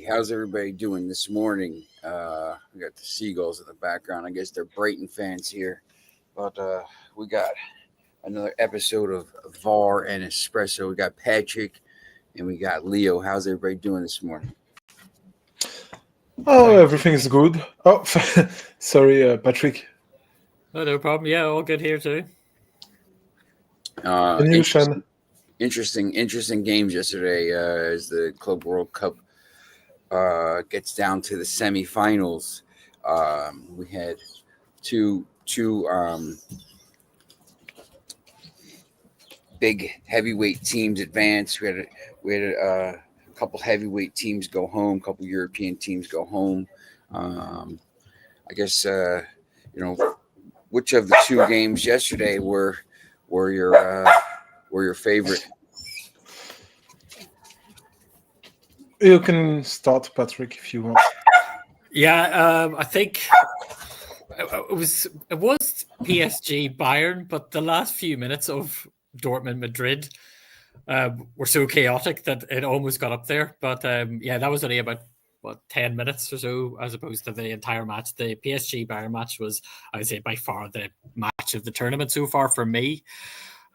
how's everybody doing this morning? We got the seagulls in the background. I guess they're Brighton fans here, but we got another episode of VAR and Espresso. We got Patrick and we got Leo. How's everybody doing this morning? Oh, everything's good. Oh, sorry, Patrick. Oh, no problem. Yeah, all good here too. And you, Sean? Interesting games yesterday as the Club World Cup gets down to the semifinals. We had two big heavyweight teams advance. We had a couple heavyweight teams go home, a couple European teams go home. I guess which of the two games yesterday were your favorite? You can start, Patrick, if you want. Yeah, I think it was PSG Bayern, but the last few minutes of Dortmund Madrid were so chaotic that it almost got up there. But that was only about 10 minutes or so, as opposed to the entire match. The PSG Bayern match was, I would say, by far the match of the tournament so far for me.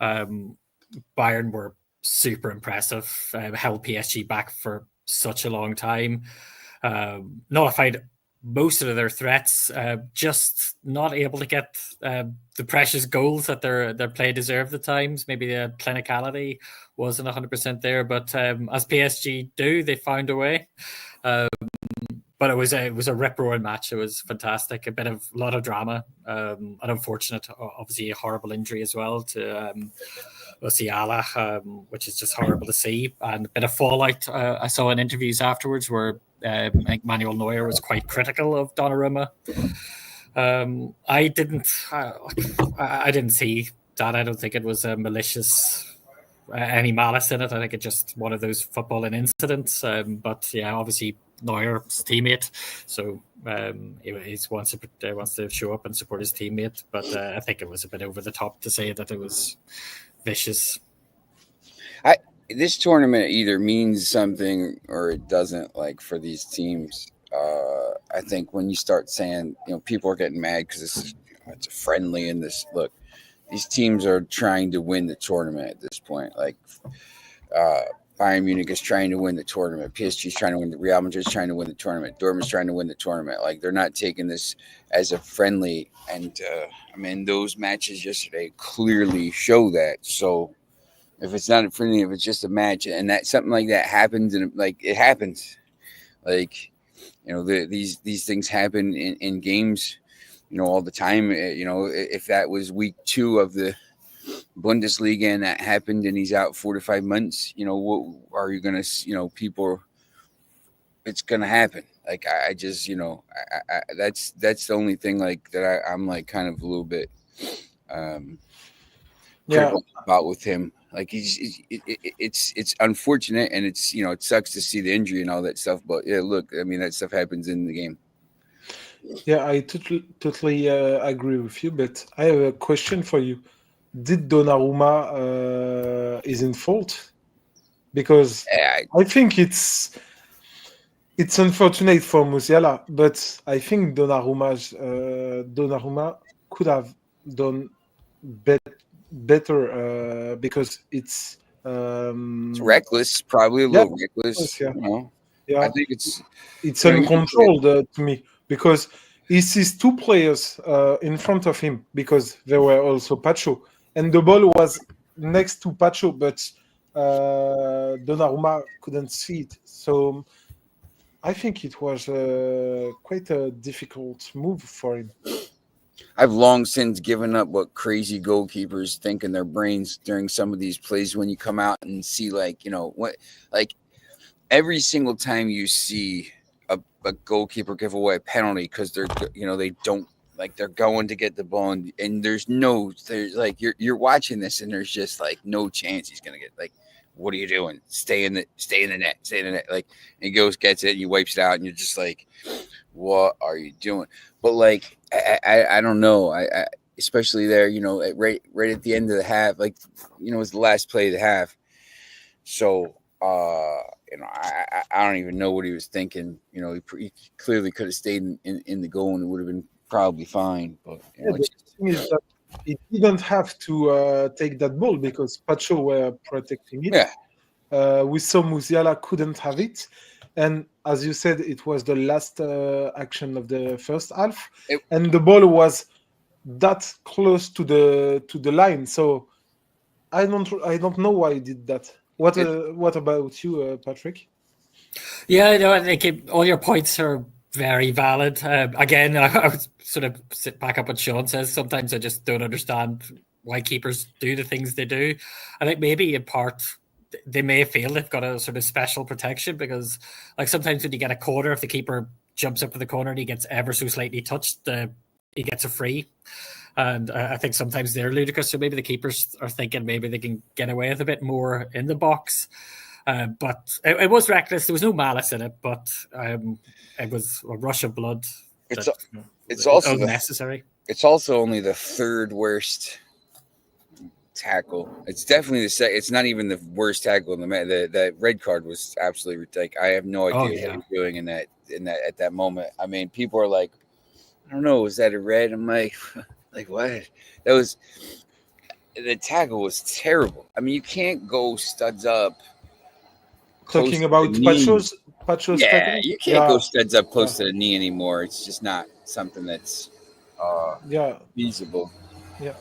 Bayern were super impressive, held PSG back for such a long time, nullified most of their threats, just not able to get the precious goals that their play deserved at times. Maybe the clinicality wasn't 100% there, but as PSG do, they found a way. But it was a rip-roaring match. It was fantastic. A lot of drama. An unfortunate, obviously a horrible injury as well to Musiala, which is just horrible to see. And a bit of fallout. I saw in interviews afterwards where I think Manuel Neuer was quite critical of Donnarumma. I didn't see that. I don't think it was a malicious. Any malice in it. I think it's just one of those footballing incidents. But yeah, obviously Neuer's teammate, so he wants to show up and support his teammate. But I think it was a bit over the top to say that it was vicious. This tournament either means something or it doesn't. Like for these teams, I think when you start saying, people are getting mad because it's a friendly in this look. These teams are trying to win the tournament at this point. Like Bayern Munich is trying to win the tournament. PSG is trying to win. Real Madrid is trying to win the tournament. Dortmund's trying to win the tournament. Like they're not taking this as a friendly. And those matches yesterday clearly show that. So if it's not a friendly, if it's just a match, and that something like that happens, and it happens, these things happen in games. All the time, if that was week 2 of the Bundesliga and that happened and he's out 4 to 5 months, what are you going to, people, it's going to happen. Like, I just, that's the only thing like that I'm like kind of a little bit critical about with him. Like it's unfortunate and it's, it sucks to see the injury and all that stuff. But yeah, look, that stuff happens in the game. Yeah, I totally agree with you, but I have a question for you. Did Donnarumma is in fault? Because I think it's unfortunate for Musiala, but I think Donnarumma could have done better because it's reckless, probably a little reckless. Yeah. Yeah, I think it's uncontrolled to me. Because he sees 2 players in front of him because there were also Pacho. And the ball was next to Pacho, but Donnarumma couldn't see it. So I think it was quite a difficult move for him. I've long since given up what crazy goalkeepers think in their brains during some of these plays when you come out and see every single time you see a goalkeeper give away a penalty because they're they don't they're going to get the ball and there's you're watching this and there's just no chance he's gonna get what are you doing? Stay in the net. Like and he gets it and he wipes it out and you're just like, what are you doing? But I don't know. I especially there, right at the end of the half, it was the last play of the half. So I don't even know what he was thinking. He clearly could have stayed in the goal and it would have been probably fine. But the thing is that he didn't have to take that ball because Pacho were protecting it. Yeah. We saw Musiala couldn't have it, and as you said, it was the last action of the first half, and the ball was that close to the line. So I don't know why he did that. What about you, Patrick? Yeah, no, I think all your points are very valid. Again, I would sort of sit back up what Sean says. Sometimes I just don't understand why keepers do the things they do. I think maybe in part they may feel they've got a sort of special protection because, like, sometimes when you get a corner, if the keeper jumps up for the corner and he gets ever so slightly touched, he gets a free. And I think sometimes they're ludicrous. So maybe the keepers are thinking maybe they can get away with a bit more in the box. But it was reckless. There was no malice in it, but it was a rush of blood. It's also unnecessary. It's also only the third worst tackle. It's definitely the second. It's not even the worst tackle in the match. The red card was absolutely ridiculous. I have no idea what he's doing in that at that moment. I mean, people are like, I don't know, was that a red? I'm like what? That was the tackle was terrible. I mean, you can't go studs up. Talking about Pacho's tackle? You can't go studs up close to the knee anymore. It's just not something that's feasible. Yeah,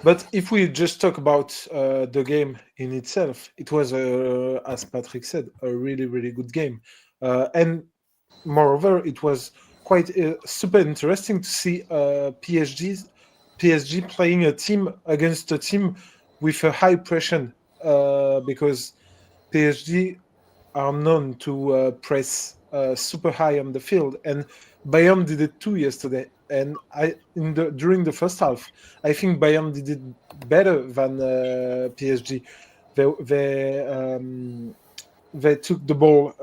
but if we just talk about the game in itself, it was, as Patrick said, a really, really good game. And moreover, it was quite super interesting to see PSG playing a team against a team with a high pressure because PSG are known to press super high on the field, and Bayern did it too yesterday. And during the first half, I think Bayern did it better than PSG. They took the ball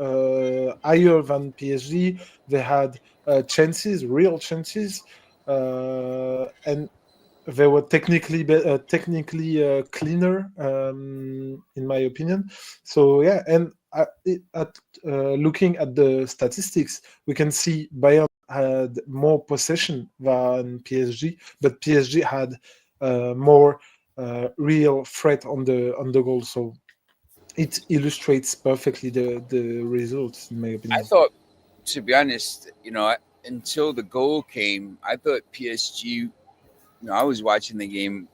higher than PSG. They had chances, real chances, and they were technically cleaner, in my opinion. So yeah, and looking at the statistics, we can see Bayern had more possession than PSG, but PSG had more real threat on the goal. So it illustrates perfectly the results, in my opinion. I thought, to be honest, until the goal came, I thought PSG. I was watching the game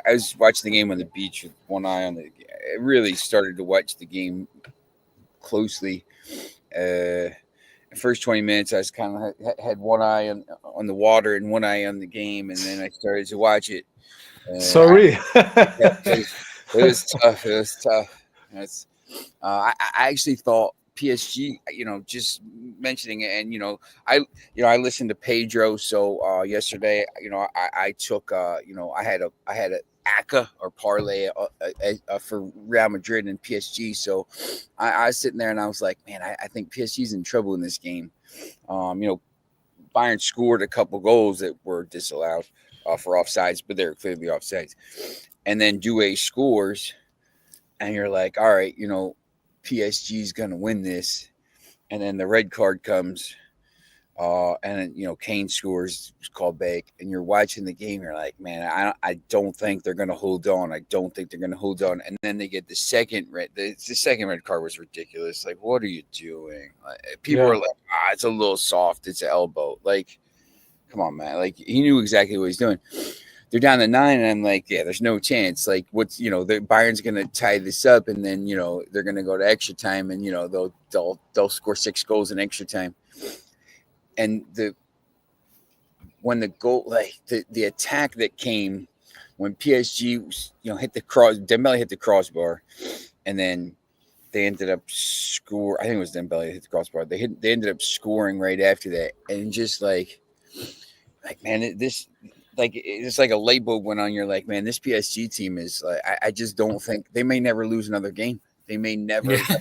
I was watching the game on the beach with one eye on the. I really started to watch the game closely. The first 20 minutes, I was kind of had one eye on the water and one eye on the game, and then I started to watch it. Sorry, it was tough. It was tough. I actually thought PSG, just mentioning it, and I listened to Pedro. So yesterday, I took, I had a ACA or parlay for Real Madrid and PSG. So I was sitting there and I was like, man, I think PSG's in trouble in this game. Bayern scored a couple goals that were disallowed for offsides, but they're clearly offsides. And then Doué scores, and you're like, all right, PSG's going to win this. And then the red card comes, and then, Kane scores, called back, and you're watching the game. You're like, man, I don't think they're going to hold on. I don't think they're going to hold on. And then they get the second red. The second red card was ridiculous. Like, what are you doing? People are like, it's a little soft. It's an elbow. Like, come on, man. Like, he knew exactly what he's doing. They're down to 9, and I'm like, yeah, there's no chance. Like, the Bayern's gonna tie this up, and then they're gonna go to extra time, and they'll score 6 goals in extra time. And when the goal, like the attack that came when PSG, hit the Dembele hit the crossbar, and then they ended up I think it was Dembele hit the crossbar. They ended up scoring right after that, and just like man, it's like a light bulb went on. You're like, man, this PSG team is like, I just don't think they may never lose another game. They may never. Yeah.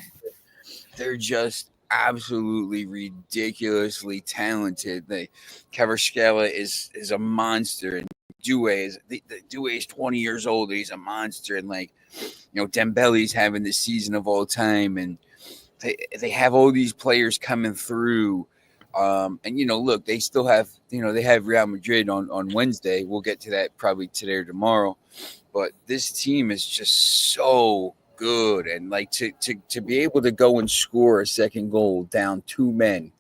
They're just absolutely ridiculously talented. Kvaratskhelia is a monster, and Doué is 20 years old. He's a monster, and Dembele's having the season of all time, and they have all these players coming through. And look, they still have they have Real Madrid on Wednesday. We'll get to that probably today or tomorrow. But this team is just so good, and like to be able to go and score a second goal down 2 men,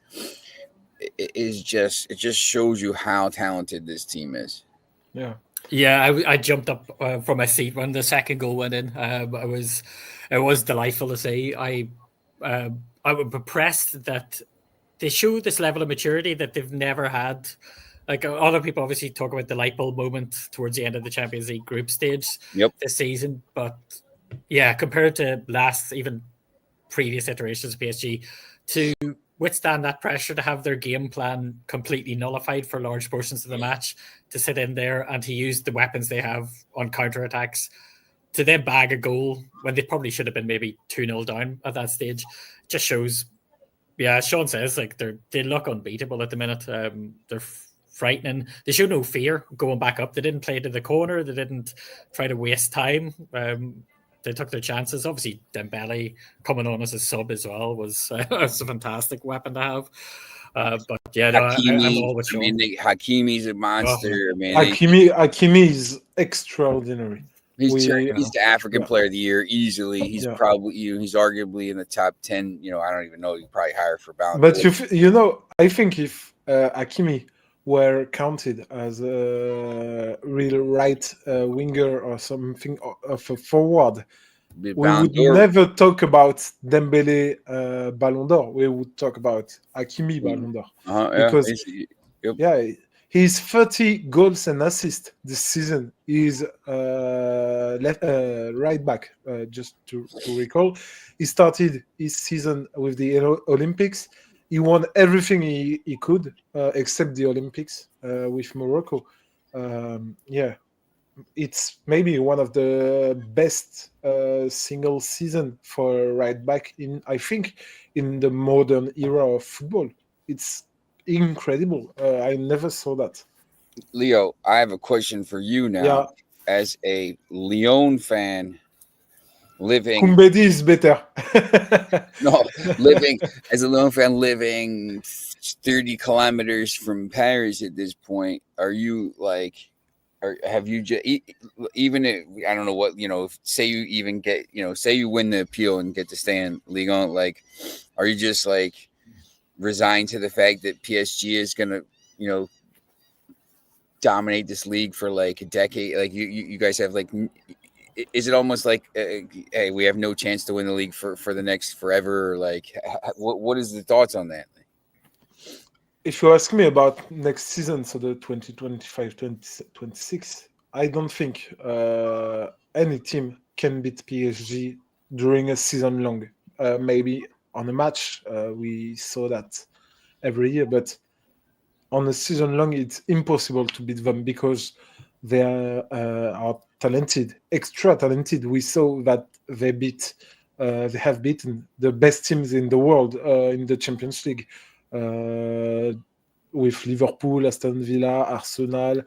it just shows you how talented this team is. Yeah. Yeah, I jumped up from my seat when the second goal went in. It was delightful to see. I was impressed that they show this level of maturity that they've never had. Like other people obviously talk about the light bulb moment towards the end of the Champions League group stage this season, but yeah, compared to even previous iterations of PSG, to withstand that pressure, to have their game plan completely nullified for large portions of the match, to sit in there and to use the weapons they have on counterattacks, to then bag a goal when they probably should have been maybe 2-0 down at that stage, just shows. Yeah, as Sean says, like they look unbeatable at the minute. They're frightening. They show no fear going back up. They didn't play to the corner. They didn't try to waste time. They took their chances. Obviously, Dembele coming on as a sub as well was a fantastic weapon to have. But yeah, no, I'm all with Sean. Hakimi's a monster. Hakimi is extraordinary. He's the African Player of the Year easily. He's probably he's arguably in the top 10. I don't even know. He's probably higher for Ballon d'Or. But I think if Hakimi were counted as a real right winger or something of a forward, we would never talk about Dembele Ballon d'Or. We would talk about Hakimi Ballon d'Or because he's 30 goals and assists this season. He's right back. Just to recall, he started his season with the Olympics. He won everything he could except the Olympics with Morocco. It's maybe one of the best single season for right back in the modern era of football. It's incredible. I never saw that. Leo, I have a question for you now. As a Lyon fan, Koumbedi is better. living as a Lyon fan, living 30 kilometers from Paris at this point, are you like, or have you just even if, I don't know what, say you even get, say you win the appeal and get to stay in Ligue 1, like, are you just like resigned to the fact that PSG is going to, dominate this league for like a decade? Like you guys have like, is it almost like, hey, we have no chance to win the league for the next forever? Or like, what is the thoughts on that? If you ask me about next season, so the 2025-2026, I don't think any team can beat PSG during a season long. Maybe on a match, we saw that every year, but on a season long, it's impossible to beat them because they are talented, extra talented. We saw that they have beaten the best teams in the world in the Champions League. With Liverpool, Aston Villa, Arsenal,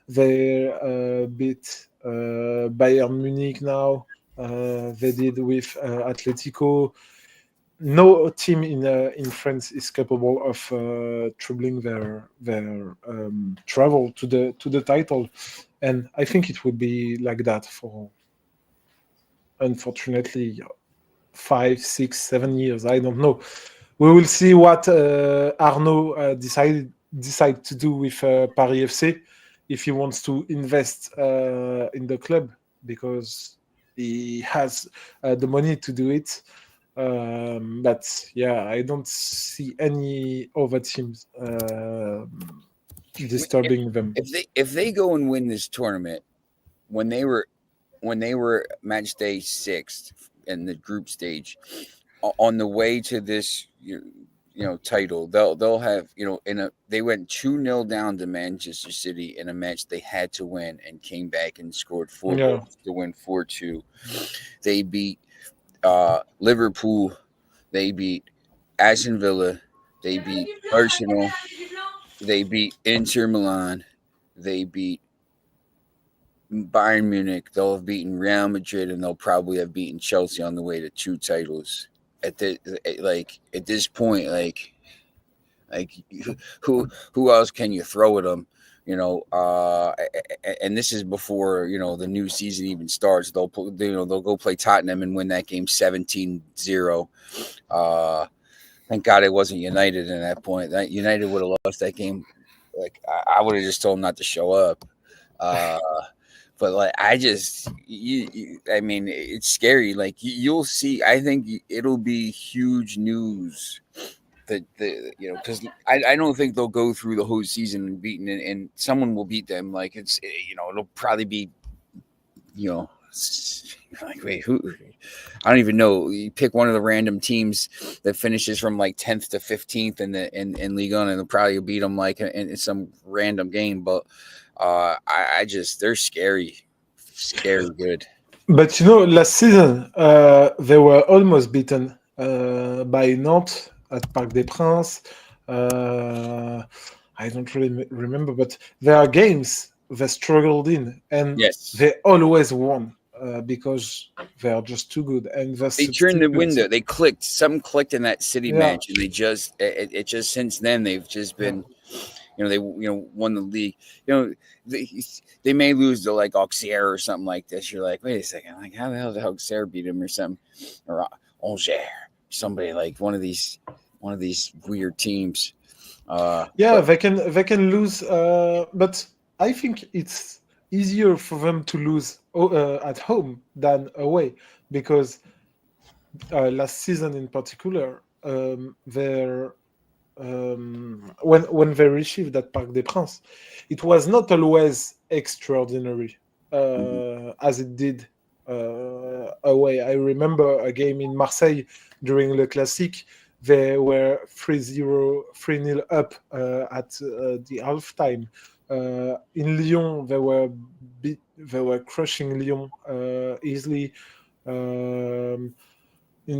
they beat Bayern Munich now. They did with Atletico. No team in France is capable of troubling their travel to the title, and I think it would be like that for, unfortunately, 5, 6, 7 years. I don't know. We will see what Arnaud decide to do with Paris FC, if he wants to invest in the club, because he has the money to do it. But yeah, I don't see any other teams disturbing them. If they go and win this tournament, when they were match day 6th in the group stage, on the way to this title, they'll have they went 2-0 down to Manchester City in a match they had to win and came back and scored 4 goals to win 4-2. They beat Liverpool, they beat Aston Villa, they beat Arsenal, they beat Inter Milan, they beat Bayern Munich, they'll have beaten Real Madrid, and they'll probably have beaten Chelsea on the way to 2 titles. at this point, like who else can you throw at them? And this is before the new season even starts. They'll go play Tottenham and win that game 17-0. Thank God it wasn't United in that point. That United would have lost that game. Like I would have just told them not to show up. But like I just, I mean, it's scary. Like you'll see. I think it'll be huge news that because I don't think they'll go through the whole season and beaten, and someone will beat them. Like it'll probably be, like wait, who? I don't even know. You pick one of the random teams that finishes from like 10th to 15th in Ligue 1, and they'll probably beat them like in some random game. But I just they're scary good. But last season they were almost beaten by Nantes at Parc des Princes. I don't really remember, but there are games they struggled in, and they always won because they are just too good. And they turned the window. They clicked. Something clicked in that City match, and they just it just since then they've just been. They won the league. They may lose to like Auxerre or something like this. You're like, wait a second, like how the hell did Auxerre beat him or something, or Angers, somebody like one of these weird teams. They can lose, but I think it's easier for them to lose at home than away because last season in particular, when they received that Parc des Princes, it was not always extraordinary as it did away. I remember a game in Marseille during Le Classique. They were 3-0 up at the halftime. In Lyon, they were crushing Lyon easily. In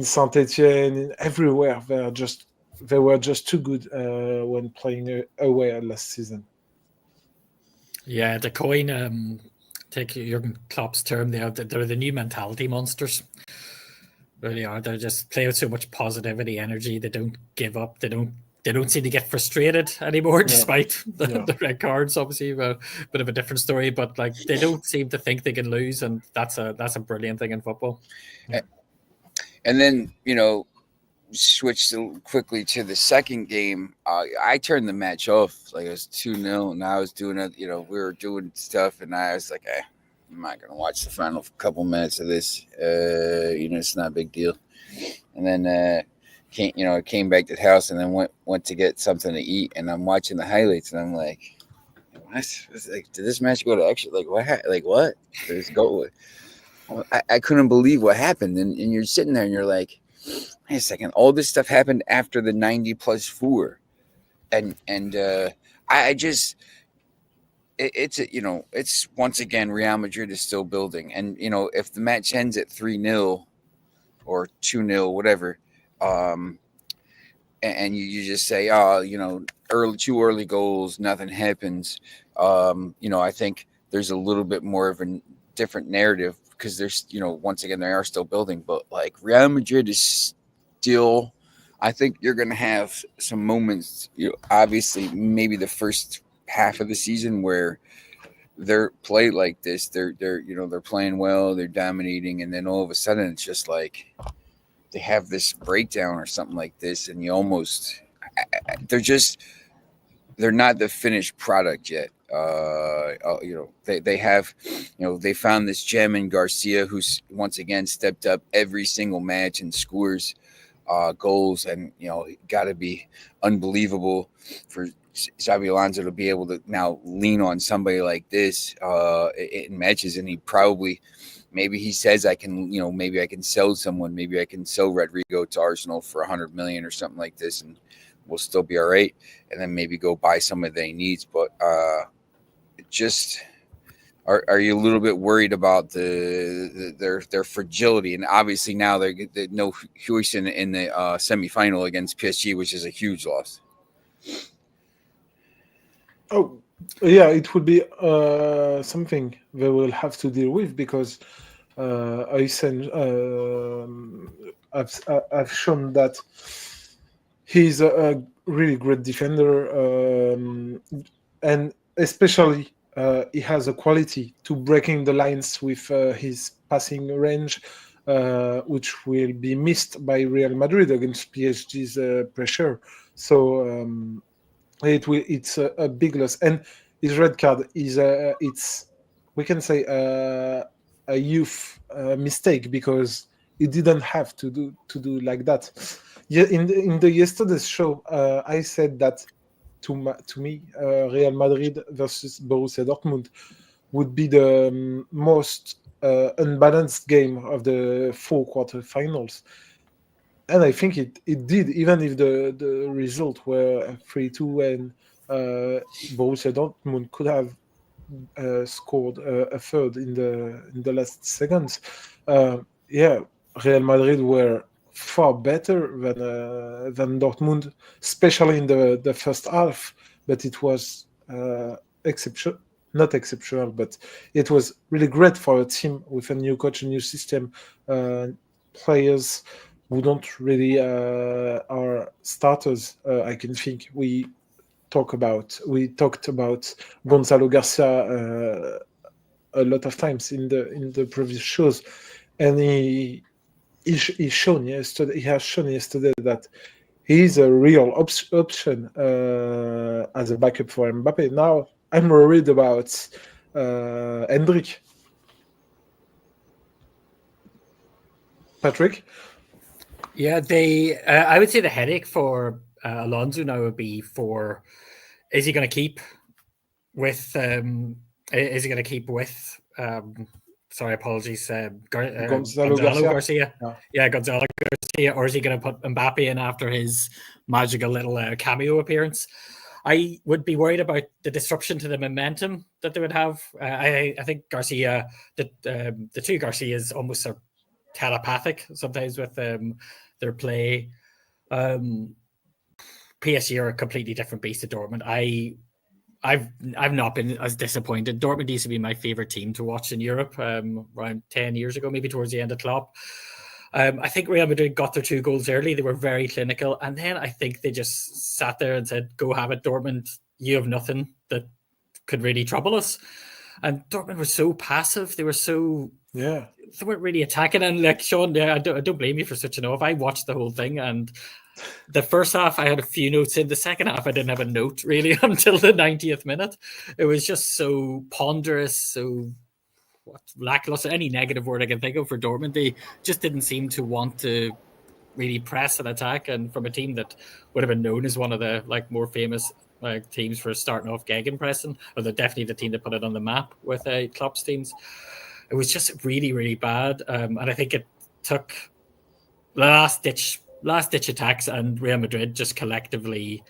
Saint-Etienne, everywhere, they were just too good when playing away last season. Yeah, the coin, take Jurgen Klopp's term, they're the new mentality monsters. Really are. They just play with so much positivity, energy. They don't give up. They don't seem to get frustrated anymore, despite the red cards. Obviously, a bit of a different story, but like they don't seem to think they can lose, and that's a brilliant thing in football. And then switched quickly to the second game. I turned the match off. Like it was 2-0, and I was doing it. We were doing stuff, and I was like, I'm not gonna watch the final couple minutes of this. It's not a big deal. And then came back to the house, and then went to get something to eat, and I'm watching the highlights, and I'm like, like, did this match go to extra? Like what? Like what? Did this go? I couldn't believe what happened, and you're sitting there, and you're like, wait a second, all this stuff happened after the 90+4, and I just. It's once again Real Madrid is still building, and if the match ends at 3-0 or 2-0, whatever, and you just say, two early goals, nothing happens. I think there's a little bit more of a different narrative because there's once again they are still building, but like Real Madrid is still. I think you're going to have some moments. Obviously, maybe the first half of the season where they're played like this, they're playing well, they're dominating, and then all of a sudden it's just like they have this breakdown or something like this, and you almost they're not the finished product yet. They have they found this gem in Garcia, who's once again stepped up every single match and scores goals, and got to be unbelievable for Xabi Alonso to be able to now lean on somebody like this in matches, and maybe he says maybe I can sell someone, maybe I can sell Rodrigo to Arsenal for 100 million or something like this, and we'll still be all right, and then maybe go buy somebody that he needs. But are you a little bit worried about their fragility? And obviously now they no Huijsen in the semifinal against PSG, which is a huge loss. Oh, yeah, it would be something they will have to deal with because Huijsen have shown that he's a really great defender, and especially he has a quality to breaking the lines with his passing range, which will be missed by Real Madrid against PSG's pressure. So it's a big loss, and his red card is it's, we can say, a youth mistake, because he didn't have to do like that. Yeah, in the yesterday's show, I said that to me, Real Madrid versus Borussia Dortmund would be the most unbalanced game of the 4 quarterfinals. And I think it did, even if the result were 3-2, and Borussia Dortmund could have scored a third in the last seconds. Yeah, Real Madrid were far better than Dortmund, especially in the first half. But it was exceptional, not exceptional, but it was really great for a team with a new coach, a new system, players who don't really are starters. I can think we talked about Gonzalo Garcia a lot of times in the previous shows, and he has shown yesterday that he's a real option as a backup for Mbappe. Now I'm worried about Hendrik. Patrick? Yeah, I would say the headache for Alonso now would be for, is he going to keep with sorry, apologies, Gonzalo Garcia. Yeah, Gonzalo Garcia, or is he going to put Mbappe in after his magical little cameo appearance? I would be worried about the disruption to the momentum that they would have. I think Garcia, the two Garcias almost are telepathic sometimes with their play. PSG are a completely different beast to Dortmund. I've not been as disappointed. Dortmund used to be my favorite team to watch in Europe around 10 years ago, maybe towards the end of Klopp. I think Real Madrid got their 2 goals early. They were very clinical. And then I think they just sat there and said, go have it, Dortmund. You have nothing that could really trouble us. And Dortmund was so passive. They were so... Yeah. They weren't really attacking. And like, Sean, I don't blame you for switching off. I watched the whole thing, and the first half I had a few notes in. The second half I didn't have a note really until the 90th minute. It was just so ponderous, so lackluster. Any negative word I can think of for Dortmund. They just didn't seem to want to really press and attack. And from a team that would have been known as one of the more famous teams for starting off gegenpressing, or they're definitely the team that put it on the map with Klopp's teams. It was just really, really bad. And I think it took last ditch attacks and Real Madrid just collectively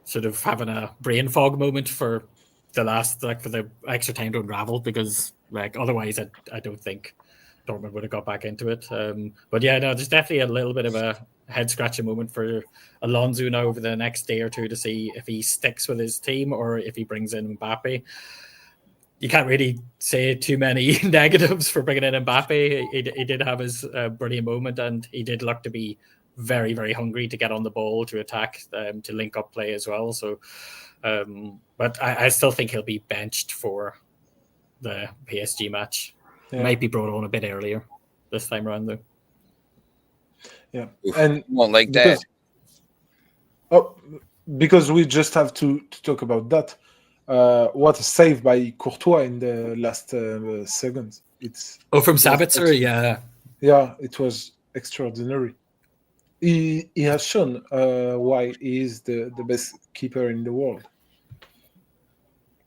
sort of having a brain fog moment for the last, for the extra time to unravel, because otherwise I don't think Dortmund would have got back into it. But yeah, no, there's definitely a little bit of a head scratching moment for Alonso now over the next day or two to see if he sticks with his team or if he brings in Mbappe. You can't really say too many negatives for bringing in Mbappe. He did have his brilliant moment, and he did look to be very, very hungry to get on the ball, to attack, to link up play as well. So, but I still think he'll be benched for the PSG match. Yeah. Might be brought on a bit earlier this time around, though. Yeah, and won't like that. Because we just have to talk about that. What a save by Courtois in the last seconds. From Sabitzer, yeah. Yeah, it was extraordinary. He has shown why he is the best keeper in the world.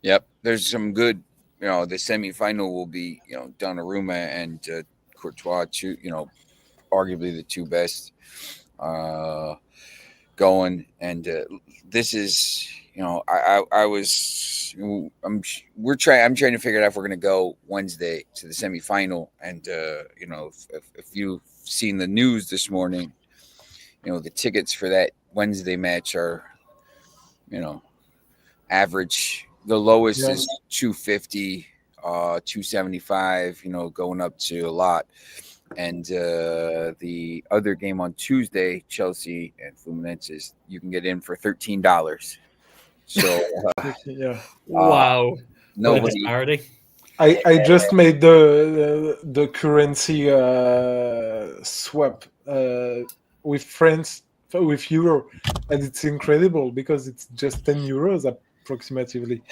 Yep, there's some good, the semi-final will be, Donnarumma and Courtois, arguably the two best going. And this is, I'm trying to figure out if we're going to go Wednesday to the semi-final. And, if you've seen the news this morning, the tickets for that Wednesday match are, average. The lowest is 250, 275, going up to a lot. And the other game on Tuesday, Chelsea and Fluminense, you can get in for $13. So Yeah. Wow. What a nobody. disparity. I just made the currency swap with France with euro, and it's incredible because it's just 10 euros approximately.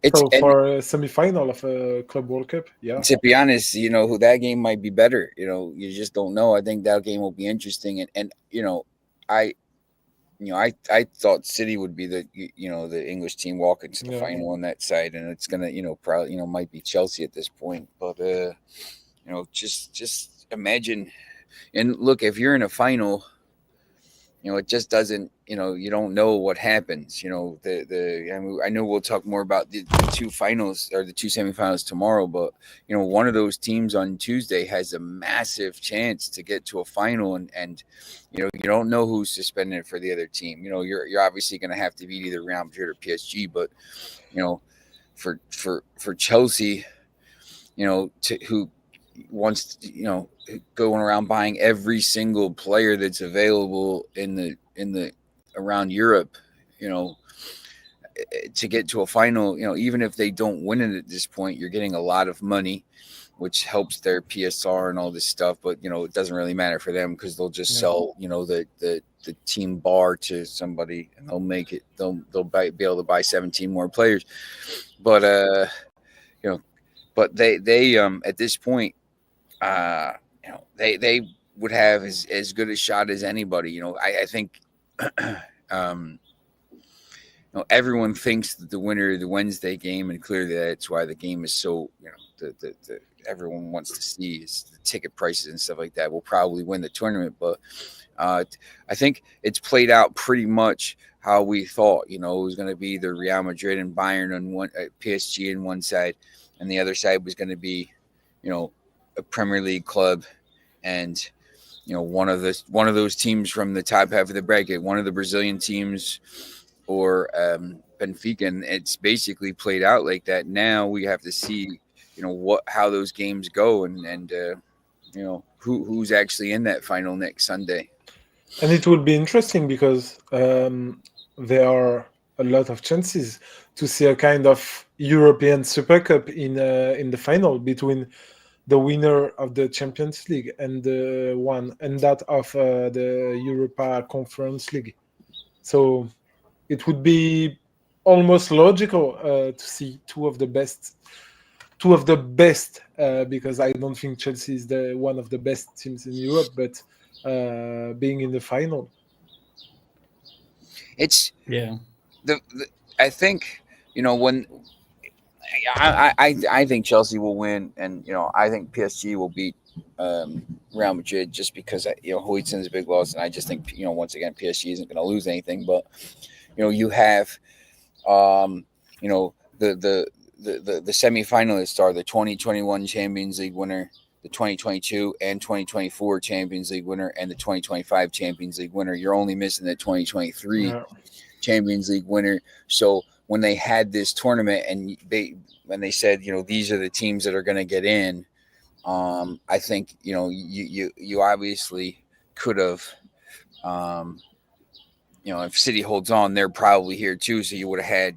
It's So and for a semi-final of a Club World Cup, yeah. to be honest, who that game might be better. You just don't know. I think that game will be interesting, and I. I thought City would be the English team walking to the final on that side, and it's gonna probably might be Chelsea at this point. But just imagine, and look, if you're in a final, it just doesn't, you don't know what happens. I know we'll talk more about the two finals or the two semifinals tomorrow, but one of those teams on Tuesday has a massive chance to get to a final, and you don't know who's suspended for the other team. You're obviously going to have to beat either Real Madrid or PSG, but for Chelsea, who wants going around buying every single player that's available in the around Europe, to get to a final, even if they don't win it at this point, you're getting a lot of money, which helps their PSR and all this stuff. But it doesn't really matter for them because they'll just sell the team bar to somebody, and they'll make it. They'll be able to buy 17 more players. But but they at this point, they would have as good a shot as anybody. I think everyone thinks that the winner of the Wednesday game, and clearly that's why the game is so the everyone wants to see is the ticket prices and stuff like that will probably win the tournament. But I think it's played out pretty much how we thought. It was going to be the Real Madrid and Bayern on one, PSG on one side, and the other side was going to be a Premier League club, and one of those teams from the top half of the bracket, one of the Brazilian teams, or Benfica, and it's basically played out like that. Now we have to see how those games go, and who's actually in that final next Sunday. And it will be interesting because there are a lot of chances to see a kind of European Super Cup in the final between the winner of the Champions League and the one and that of the Europa Conference League. So it would be almost logical to see two of the best, because I don't think Chelsea is one of the best teams in Europe, but being in the final. It's the I think when I think Chelsea will win, and I think PSG will beat Real Madrid just because Huijsen's a big loss, and I just think once again PSG isn't going to lose anything. But you have the semifinalists are the 2021 Champions League winner, the 2022 and 2024 Champions League winner, and the 2025 Champions League winner. You're only missing the 2023 Champions League winner. So when they had this tournament and when they said, these are the teams that are going to get in, I think, you obviously could have, if City holds on, they're probably here too. So you would have had,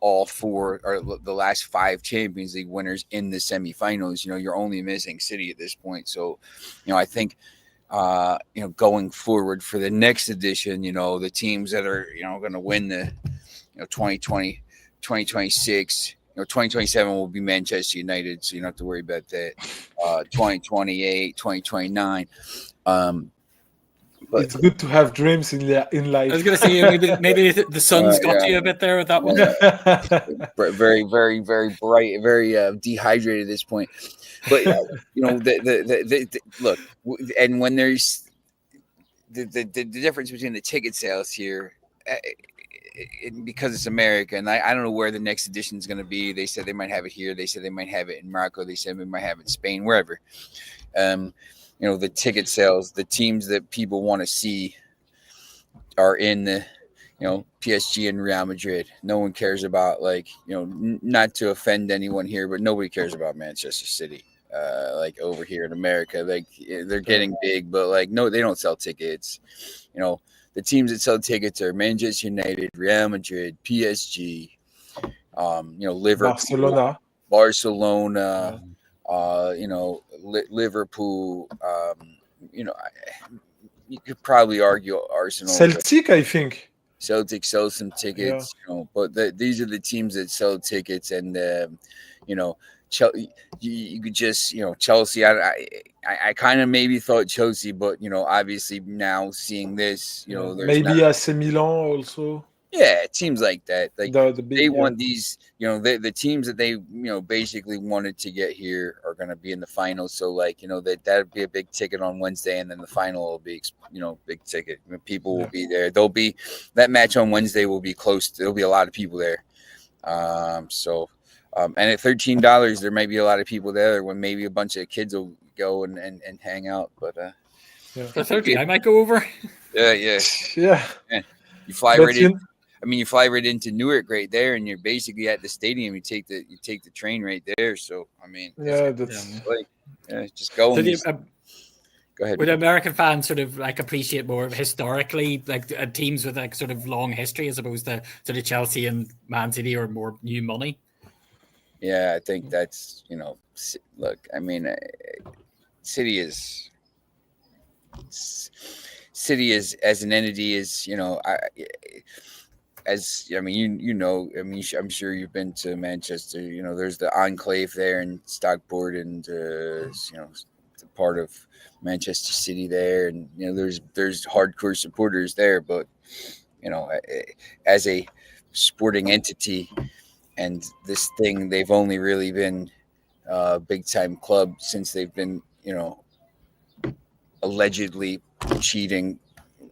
all four or the last five Champions League winners in the semifinals. You're only missing City at this point. So, I think, going forward for the next edition, the teams that are, going to win the, 2020, 2026, 2027 will be Manchester United. So you don't have to worry about that. 2028, 2029. But it's good to have dreams in life. I was going to say maybe the sun's got you a bit there with that one. Very, very, very bright, very dehydrated at this point. But the look, and when there's the difference between the ticket sales here, because it's America, and I don't know where the next edition is going to be. They said they might have it here. They said they might have it in Morocco. They said they might have it in Spain, wherever. The ticket sales, the teams that people want to see are in the, PSG and Real Madrid. No one cares about, not to offend anyone here, but nobody cares about Manchester City. like over here in America. Like they're getting big, but like no, they don't sell tickets. You know, the teams that sell tickets are Manchester United, Real Madrid, PSG, Liverpool, Barcelona, Liverpool. You could probably argue Arsenal. Celtic, I think. Celtic sells some tickets, but these are the teams that sell tickets, and you could just Chelsea. I kind of maybe thought Chelsea, but obviously now seeing this, maybe AC Milan also. Yeah, teams like that. Like the big, they want these, the teams that they, basically wanted to get here are going to be in the final. So like, that'd be a big ticket on Wednesday, and then the final will be, big ticket. People will be there. That match on Wednesday will be close. There'll be a lot of people there. And at $13, there might be a lot of people there. When maybe a bunch of kids will go and hang out. But for 30, I might go over. Yeah. You fly right in. You fly right into Newark right there, and you're basically at the stadium. You take the train right there. So just go. Go ahead. Would American fans sort of like appreciate more historically, like teams with like sort of long history as opposed to sort of Chelsea and Man City or more new money? Yeah, I think that's look. City is as an entity is I'm sure you've been to Manchester. There's the enclave there in Stockport, and the part of Manchester City there, and there's hardcore supporters there. But as a sporting entity, and this thing, they've only really been a big time club since they've been allegedly cheating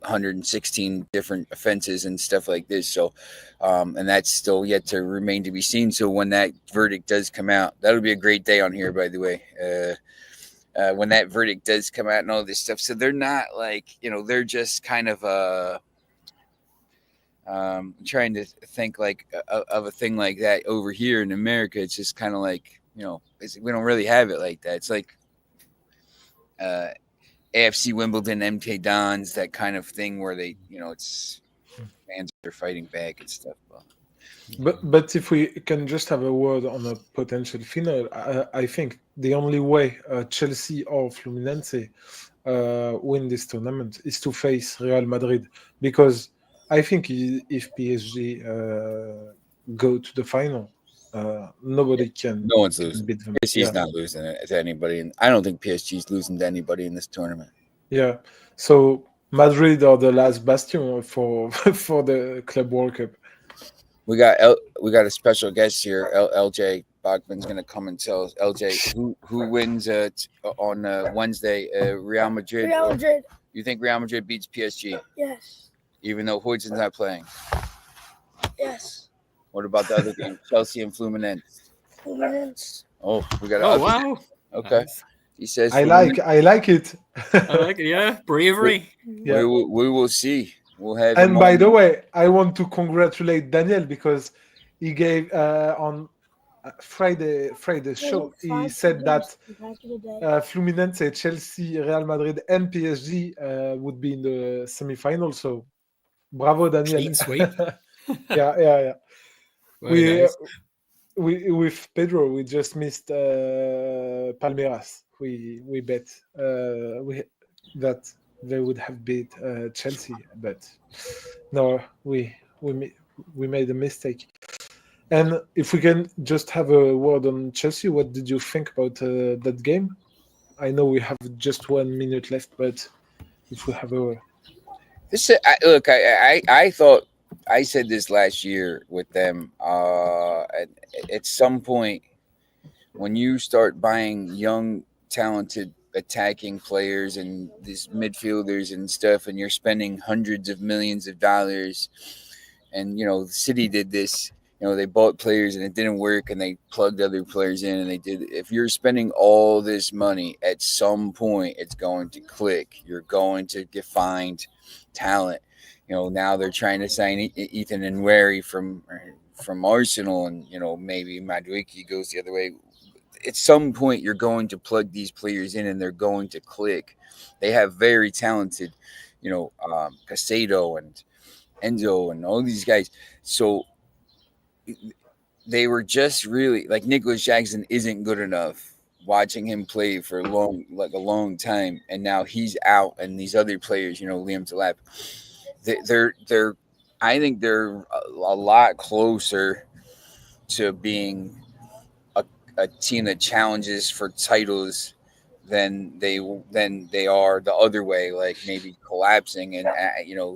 116 different offenses and stuff like this. So, and that's still yet to remain to be seen. So when that verdict does come out, that'll be a great day on here, by the way. When that verdict does come out and all this stuff. So they're not like, they're just kind of, trying to think like of a thing like that over here in America. It's just kind of like, we don't really have it like that. It's like, AFC Wimbledon, MK Dons, that kind of thing where they, it's fans are fighting back and stuff. But if we can just have a word on a potential final, I think the only way Chelsea or Fluminense win this tournament is to face Real Madrid, because I think if PSG go to the final, nobody can. No one's losing. Beat them. PSG's not losing it to anybody, and I don't think PSG's losing to anybody in this tournament. Yeah, so Madrid are the last bastion for the Club World Cup. We got a special guest here. LJ Bachman's going to come and tell us. LJ, who wins on Wednesday? Real Madrid. Real Madrid. You think Real Madrid beats PSG? Yes. Even though Huijsen's not playing. Yes. What about the other game? Chelsea and Fluminense. Fluminense. Oh, we got. Oh wow. Okay. Nice. He says. I like it. I like it. Yeah, bravery. We will see. We'll have. And by the way, I want to congratulate Daniel, because he gave on Friday show. He said that Fluminense, Chelsea, Real Madrid, and PSG would be in the semi-final. So, bravo, Daniel. Clean sweep. Yeah. Nice. We with Pedro, we just missed Palmeiras. We bet that they would have beat Chelsea, but no, we made a mistake. And if we can just have a word on Chelsea, what did you think about that game? I know we have just 1 minute left, but if we have a look, I thought I said this last year with them. At some point, when you start buying young, talented attacking players and these midfielders and stuff, and you're spending hundreds of millions of dollars, and the City did this. They bought players and it didn't work, and they plugged other players in, and they did. If you're spending all this money, at some point it's going to click. You're going to find talent. Now they're trying to sign Ethan Nwaneri from Arsenal, and maybe Madueke goes the other way. at some point you're going to plug these players in and they're going to click. They have very talented, Casado and Enzo and all these guys. So they were just really like Nicholas Jackson isn't good enough. Watching him play for a long time, and now he's out, and these other players, Liam Delap, they're I think they're a lot closer to being a team that challenges for titles than they are the other way, like maybe collapsing. And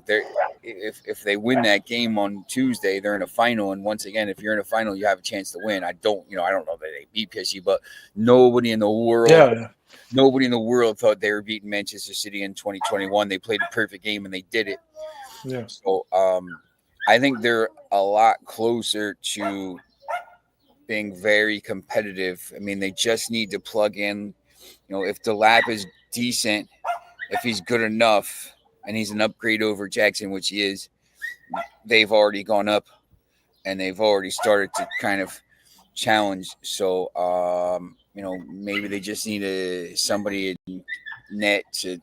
they're if they win that game on Tuesday, they're in a final. And once again, if you're in a final, you have a chance to win. I don't know that they beat PSG, but nobody in the world, nobody in the world thought they were beating Manchester City in 2021. They played a perfect game and they did it. Yeah. So I think they're a lot closer to being very competitive. I mean, they just need to plug in. If Delap is decent, if he's good enough, and he's an upgrade over Jackson, which he is, they've already gone up, and they've already started to kind of challenge. So, maybe they just need somebody in net to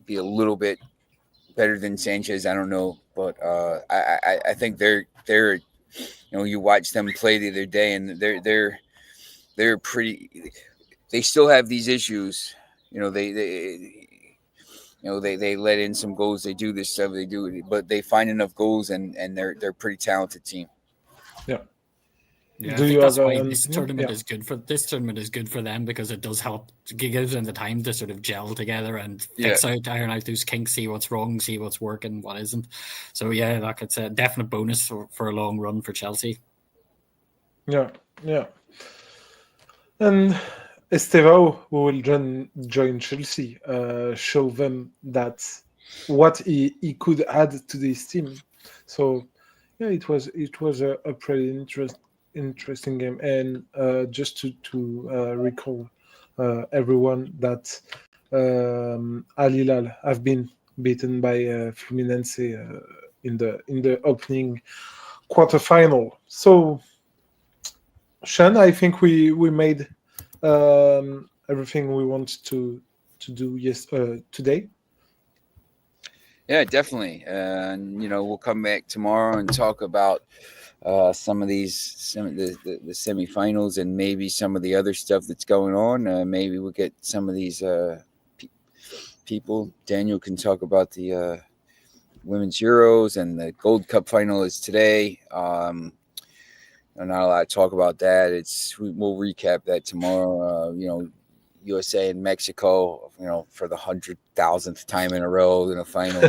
be a little bit better than Sanchez. I don't know, but I think they're you watch them play the other day, and they're pretty. They still have these issues. They let in some goals. They do this stuff. They do it, but they find enough goals, and they're a pretty talented team. Yeah. Yeah, I think that's why this tournament is good for them, because it does help. It gives them the time to sort of gel together and iron out those kinks, see what's wrong, see what's working, what isn't. So yeah, like it's a definite bonus for a long run for Chelsea. Yeah. And Estevao, who will join Chelsea, show them that what he could add to this team. So yeah, it was a pretty interesting game. And just to recall everyone that Al Hilal have been beaten by Fluminense in the opening quarterfinal. So Sean, I think we made everything we want to do today. Yeah, definitely. And we'll come back tomorrow and talk about some of the semifinals and maybe some of the other stuff that's going on. Maybe we'll get some of these people. Daniel can talk about the Women's Euros, and the Gold Cup final is today. I'm not allowed to talk about that. We'll recap that tomorrow. USA and Mexico, for the 100,000th time in a row in a final.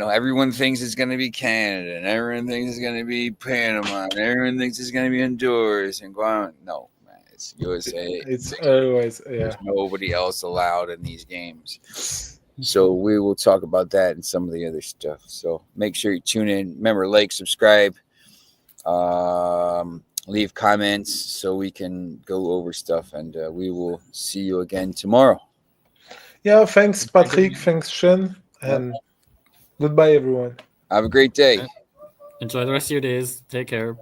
Everyone thinks it's going to be Canada, and everyone thinks it's going to be Panama, and everyone thinks it's going to be Honduras and Guam. No, man, it's USA. It's always, There's nobody else allowed in these games. So we will talk about that and some of the other stuff. So make sure you tune in. Remember, like, subscribe, leave comments so we can go over stuff, and we will see you again tomorrow. Yeah, thanks, Patrick. Thanks, Sean. And goodbye, everyone. Have a great day. Enjoy the rest of your days. Take care.